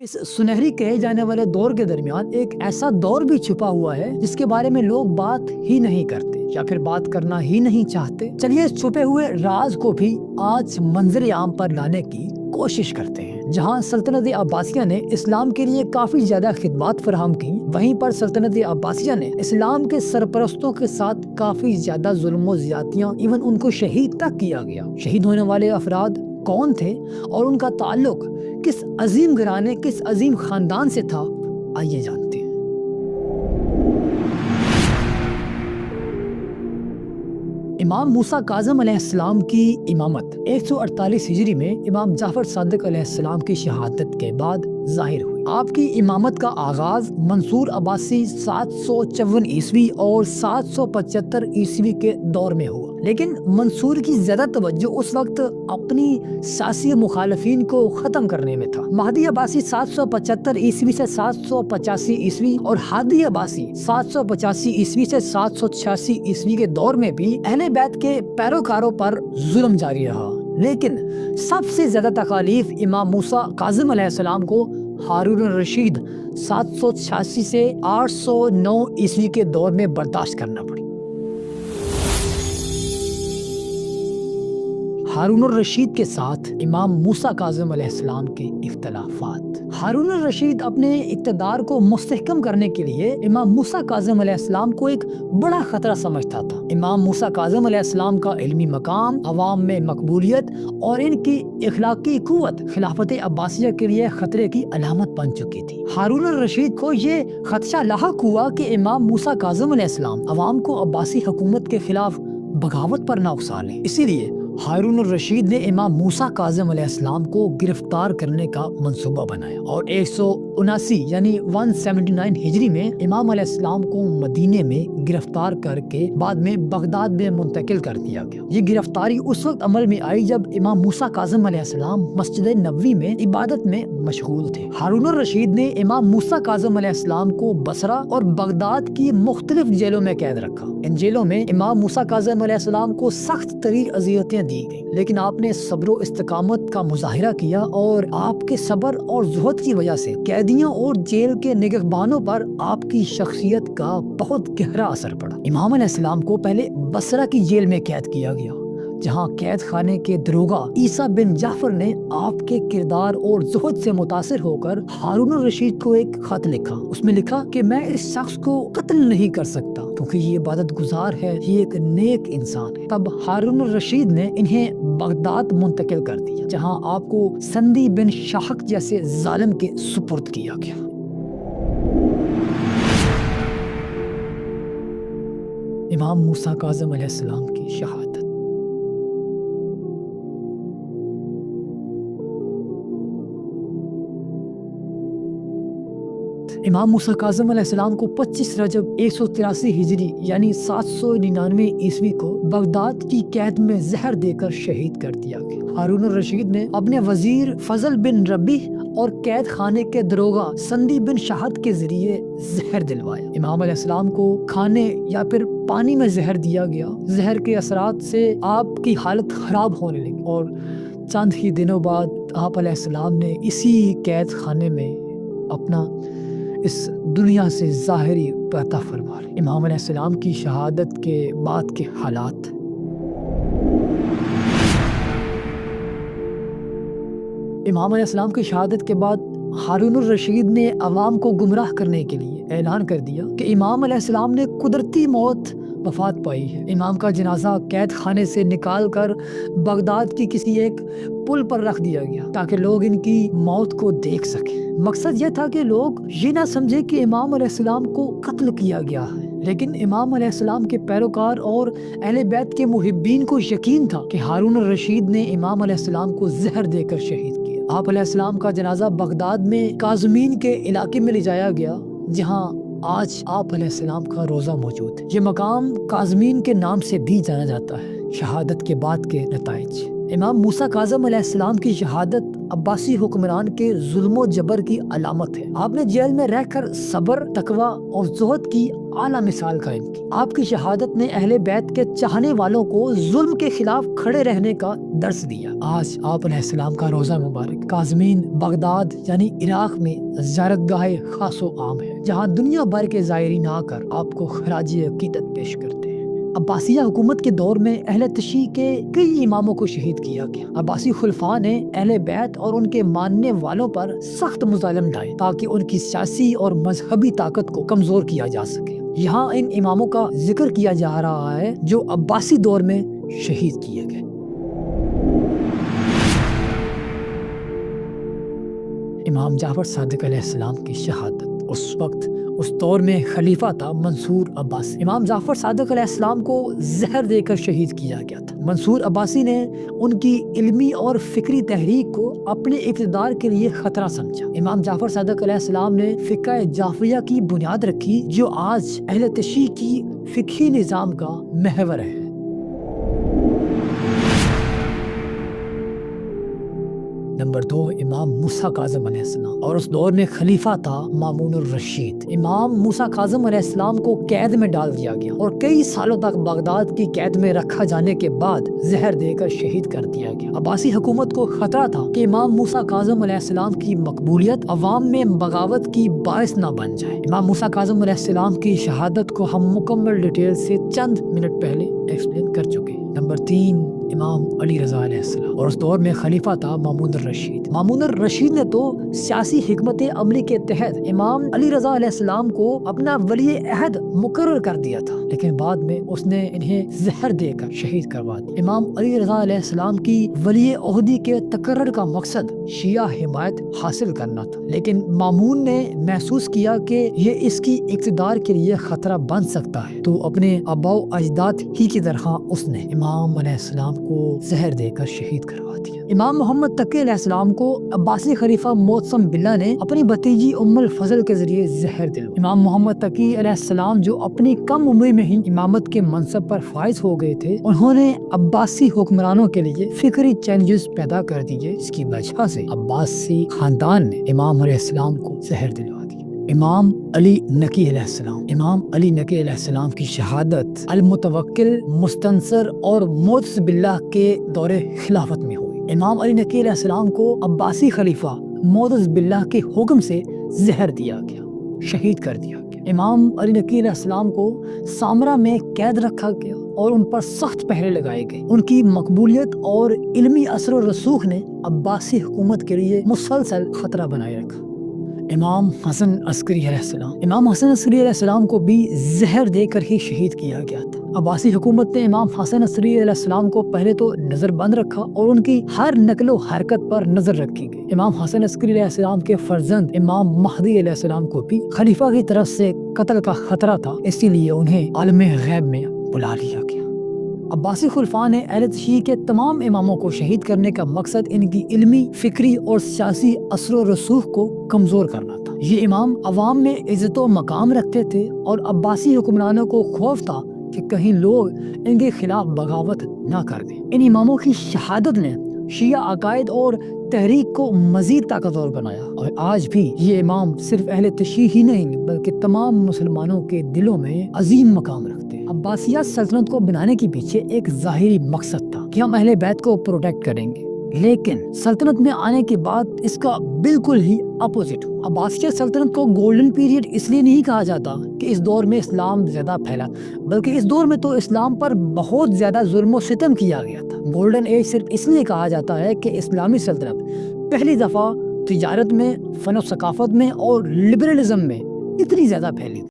इस सुनहरी कहे जाने वाले दौर के दरमियान एक ऐसा दौर भी छुपा हुआ है जिसके बारे में लोग बात ही नहीं करते या फिर बात करना ही नहीं चाहते। चलिए इस छुपे हुए राज को भी आज मंजर आम पर लाने की कोशिश करते हैं। जहां सल्तनत अब्बासिया ने इस्लाम के लिए काफी ज्यादा खिदमत फराहम की, वहीं पर सल्तनत अब्बासिया ने इस्लाम के सरपरस्तों के साथ काफी ज्यादा जुल्म और ज्यादतियां, इवन उनको शहीद तक किया गया। शहीद होने वाले अफराद कौन थे और उनका ताल्लुक किस अजीम घराने, किस अजीम खानदान से था, आइए जानते हैं। इमाम मूसा काज़िम अलैहिस्सलाम की इमामत 148 हिजरी में इमाम जाफर सादिक अलैहिस्सलाम की शहादत के बाद जाहिर हुई। आपकी इमामत का आगाज मंसूर अब्बासी 754 ईस्वी और 775 ईस्वी के दौर में हुआ, लेकिन मंसूर की ज्यादा तवज्जो उस वक्त अपनी सियासी मुखालफिन को खत्म करने में था। महदी अब्बासी 775 ईस्वी से 785 ईस्वी और हादी अब्बासी 785 ईस्वी से 786 ईस्वी के दौर में भी अहले बैत के पैरोकारों पर जुल्म जारी रहा, लेकिन सबसे ज्यादा तकालीफ इमाम मूसा काज़िम अलैहिस्सलाम को हारून रशीद 786 से 809 ईस्वी के दौर में बर्दाश्त करना पड़ी। हारून रशीद के साथ इमाम मूसा काज़िम अलैहिस्सलाम के इख्तलाफात। हारून रशीद अपने इक़्तिदार को मुस्तहकम करने के लिए इमाम मूसा काज़िम अलैहिस्सलाम को एक बड़ा खतरा समझता था। इमाम मूसा काज़िम अलैहिस्सलाम का इल्मी मकाम, अवाम में मकबूलियत और इनकी इखलाकी कुव्वत खिलाफत अब्बासिया के लिए खतरे की अलामत बन चुकी थी। हारून रशीद को ये खदशा लाहक हुआ कि इमाम मूसा काज़िम अलैहिस्सलाम अवाम को अब्बासी हुकूमत के खिलाफ बगावत पर ना उकसा लें। इसीलिए हारून रशीद ने इमाम मूसा काज़िम अलैहिस्सलाम को गिरफ्तार करने का मंसूबा बनाया और 179 यानी 179 हिजरी में इमाम अलैहिस्सलाम को मदीने में गिरफ्तार करके बाद में बगदाद में मुंतकिल कर दिया गया। ये गिरफ्तारी उस वक्त अमल में आई जब इमाम मूसा काज़िम अलैहिस्सलाम मस्जिद नबवी में इबादत में मशगूल थे। हारून रशीद ने इमाम मूसा काज़िम अलैहिस्सलाम को बसरा और बगदाद की मुख्तलिफ जेलों में कैद रखा। इन जेलों में इमाम मूसा काज़िम अलैहिस्सलाम को सख्त तरीन अज़ियतें दी गई, लेकिन आपने सब्र और इस्तिकामत का मुजाहिरा किया और आपके सब्र और ज़ुहद की वजह से कैदियों और जेल के निगहबानों पर आपकी शख्सियत का बहुत गहरा असर पड़ा। इमाम अलैहिस्सलाम को पहले बसरा की जेल में कैद किया गया, जहां कैद खाने के दरोगा ईसा बिन जाफर ने आपके किरदार और ज़ुहद से मुतासिर होकर हारून रशीद को एक खत लिखा। उसमें लिखा कि मैं इस शख्स को कत्ल नहीं कर सकता क्योंकि ये इबादत गुजार है, ये एक नेक इंसान है। तब हारून रशीद ने इन्हें बगदाद मुंतकिल कर दिया, जहां आपको संदी बिन शाहक जैसे जालिम के सुपुर्द किया गया। इमाम मूसा काज़िम अलैहिस्सलाम की शहादत। इमाम मूसा काज़िम अलैहिस्सलाम को 25 रजब 183 हिजरी यानी 799 ईस्वी को बगदाद की कैद में जहर देकर शहीद कर दिया गया। हारून रशीद ने अपने वजीर फजल बिन रबी और कैद खाने के दरोगा संदी बिन शाहद के जरिए जहर दिलवाया। इमाम अलैहिस्सलाम को खाने या फिर पानी में जहर दिया गया। जहर के असरात से आपकी हालत खराब होने लगी और चंद ही दिनों बाद आप अलैहिस्सलाम ने इसी कैद खाने में अपना इस दुनिया से ज़ाहिरी पर्दा फरमा। इमाम अलैहिस्सलाम की शहादत के बाद के हालात। इमाम अलैहिस्सलाम की शहादत के बाद हारून रशीद ने अवाम को गुमराह करने के लिए ऐलान कर दिया कि इमाम अलैहिस्सलाम ने कुदरती मौत वफात पाई है। इमाम का जनाजा कैद खाने से निकाल कर बगदाद की किसी एक पुल पर रख दिया गया ताकि लोग इनकी मौत को देख सकें। मकसद यह था कि लोग ये ना समझे कि इमाम अलैहिस्सलाम को कत्ल किया गया है, लेकिन इमाम अलैहिस्सलाम के पैरोकार और अहले बैत के मुहिब्बीन को यकीन था कि हारून रशीद ने इमाम अलैहिस्सलाम को जहर देकर शहीद किया। आप अलैहिस्सलाम का जनाजा बगदाद में काज़मीन के इलाके में ले जाया गया, जहाँ आज आप अलैहिस्सलाम का रोज़ा मौजूद है। ये मकाम काज़मीन के नाम से भी जाना जाता है। शहादत के बाद के नताइज। इमाम मूसा काज़िम अलैहिस्सलाम की शहादत अब्बासी हुक्मरान के जुल्म जबर की अलामत है। आपने जेल में रहकर सब्र, तकवा और ज़ुहद की اعلیٰ مثال قائم کی۔ آپ کی شہادت نے اہل بیت کے چاہنے والوں کو ظلم کے خلاف کھڑے رہنے کا درس دیا۔ آج آپ علیہ السلام کا روزہ مبارک کاظمین بغداد یعنی عراق میں زیارت گاہ خاص و عام ہے، جہاں دنیا بھر کے زائرین آ کر آپ کو خراج عقیدت پیش کرتے ہیں۔ عباسیہ حکومت کے دور میں اہل تشیع کے کئی اماموں کو شہید کیا گیا۔ عباسی خلفاء نے اہل بیت اور ان کے ماننے والوں پر سخت مظالم ڈھائے تاکہ ان کی سیاسی اور مذہبی طاقت کو کمزور کیا جا سکے۔ یہاں ان اماموں کا ذکر کیا جا رہا ہے جو عباسی دور میں شہید کیے گئے۔ امام جعفر صادق علیہ السلام کی شہادت۔ اس وقت اس دور میں خلیفہ تھا منصور عباسی۔ امام جعفر صادق علیہ السلام کو زہر دے کر شہید کیا گیا تھا۔ منصور عباسی نے ان کی علمی اور فکری تحریک کو اپنے اقتدار کے لیے خطرہ سمجھا۔ امام جعفر صادق علیہ السلام نے فقہ جعفریہ کی بنیاد رکھی جو آج اہل تشیع کی فقہی نظام کا محور ہے۔ نمبر 2، امام موسیٰ کاظم علیہ السلام، اور اس دور میں خلیفہ تھا مامون الرشید۔ امام موسیٰ کاظم علیہ السلام کو قید میں ڈال دیا گیا اور کئی سالوں تک بغداد کی قید میں رکھا جانے کے بعد زہر دے کر شہید کر دیا گیا۔ عباسی حکومت کو خطرہ تھا کہ امام موسیٰ کاظم علیہ السلام کی مقبولیت عوام میں بغاوت کی باعث نہ بن جائے۔ امام موسیٰ کاظم علیہ السلام کی شہادت کو ہم مکمل ڈیٹیل سے چند منٹ پہلے ایکسپلین کر چکے۔ نمبر 3، امام علی رضا علیہ السلام، اور اس دور میں خلیفہ تھا مامون الرشید۔ مامون الرشید نے تو سیاسی حکمت عملی کے تحت امام علی رضا علیہ السلام کو اپنا ولی عہد مقرر کر دیا تھا، لیکن بعد میں اس نے انہیں زہر دے کر شہید کروا دیا۔ امام علی رضا علیہ السلام کی ولی عہدی کے تقرر کا مقصد شیعہ حمایت حاصل کرنا تھا، لیکن مامون نے محسوس کیا کہ یہ اس کی اقتدار کے لیے خطرہ بن سکتا ہے، تو اپنے آباء و اجداد ہی کی طرح اس نے امام علیہ السلام کو زہر دے کر شہید کروا دیا۔ امام محمد تقی علیہ السلام کو عباسی خلیفہ معتصم باللہ نے اپنی بھتیجی ام الفضل کے ذریعے زہر دلوایا۔ امام محمد تقی علیہ السلام جو اپنی کم عمری میں ہی امامت کے منصب پر فائز ہو گئے تھے، انہوں نے عباسی حکمرانوں کے لیے فکری چیلنجز پیدا کر دیے، جس کی وجہ سے عباسی خاندان نے امام علیہ السلام کو زہر دلوا دیا۔ امام علی نقی علیہ السلام، امام علی نقی علیہ السلام کی شہادت المتوکل، مستنصر اور معتصم باللہ کے دور خلافت میں ہوئی۔ امام علی نقی علیہ السلام کو عباسی خلیفہ معتصم باللہ کے حکم سے زہر دیا گیا، شہید کر دیا گیا۔ امام علی نقی علیہ السلام کو سامرہ میں قید رکھا گیا اور ان پر سخت پہرے لگائے گئے۔ ان کی مقبولیت اور علمی اثر و رسوخ نے عباسی حکومت کے لیے مسلسل خطرہ بنائے رکھا۔ امام حسن عسکری علیہ السلام، امام حسن عسکری علیہ السلام کو بھی زہر دے کر ہی شہید کیا گیا تھا۔ عباسی حکومت نے امام حسن عسکری علیہ السلام کو پہلے تو نظر بند رکھا اور ان کی ہر نقل و حرکت پر نظر رکھی گئی۔ امام حسن عسکری علیہ السلام کے فرزند امام مہدی علیہ السلام کو بھی خلیفہ کی طرف سے قتل کا خطرہ تھا، اسی لیے انہیں عالم غیب میں بلا لیا گیا۔ عباسی خلفاء نے اہل تشیع کے تمام اماموں کو شہید کرنے کا مقصد ان کی علمی، فکری اور سیاسی اثر و رسوخ کو کمزور کرنا تھا۔ یہ امام عوام میں عزت و مقام رکھتے تھے اور عباسی حکمرانوں کو خوف تھا کہ کہیں لوگ ان کے خلاف بغاوت نہ کر دیں۔ ان اماموں کی شہادت نے شیعہ عقائد اور تحریک کو مزید طاقتور بنایا، اور آج بھی یہ امام صرف اہل تشیع ہی نہیں بلکہ تمام مسلمانوں کے دلوں میں عظیم مقام رکھتے ہیں۔ عباسیہ سلطنت کو بنانے کے پیچھے ایک ظاہری مقصد تھا کہ ہم اہل بیت کو پروٹیکٹ کریں گے، لیکن سلطنت میں آنے کے بعد اس کا بالکل ہی اپوزٹ ہوا۔ عباسیہ سلطنت کو گولڈن پیریڈ اس لیے نہیں کہا جاتا کہ اس دور میں اسلام زیادہ پھیلا، بلکہ اس دور میں تو اسلام پر بہت زیادہ ظلم و ستم کیا گیا تھا۔ گولڈن ایج صرف اس لیے کہا جاتا ہے کہ اسلامی سلطنت پہلی دفعہ تجارت میں، فن و ثقافت میں اور لبرلزم میں اتنی زیادہ پھیلی۔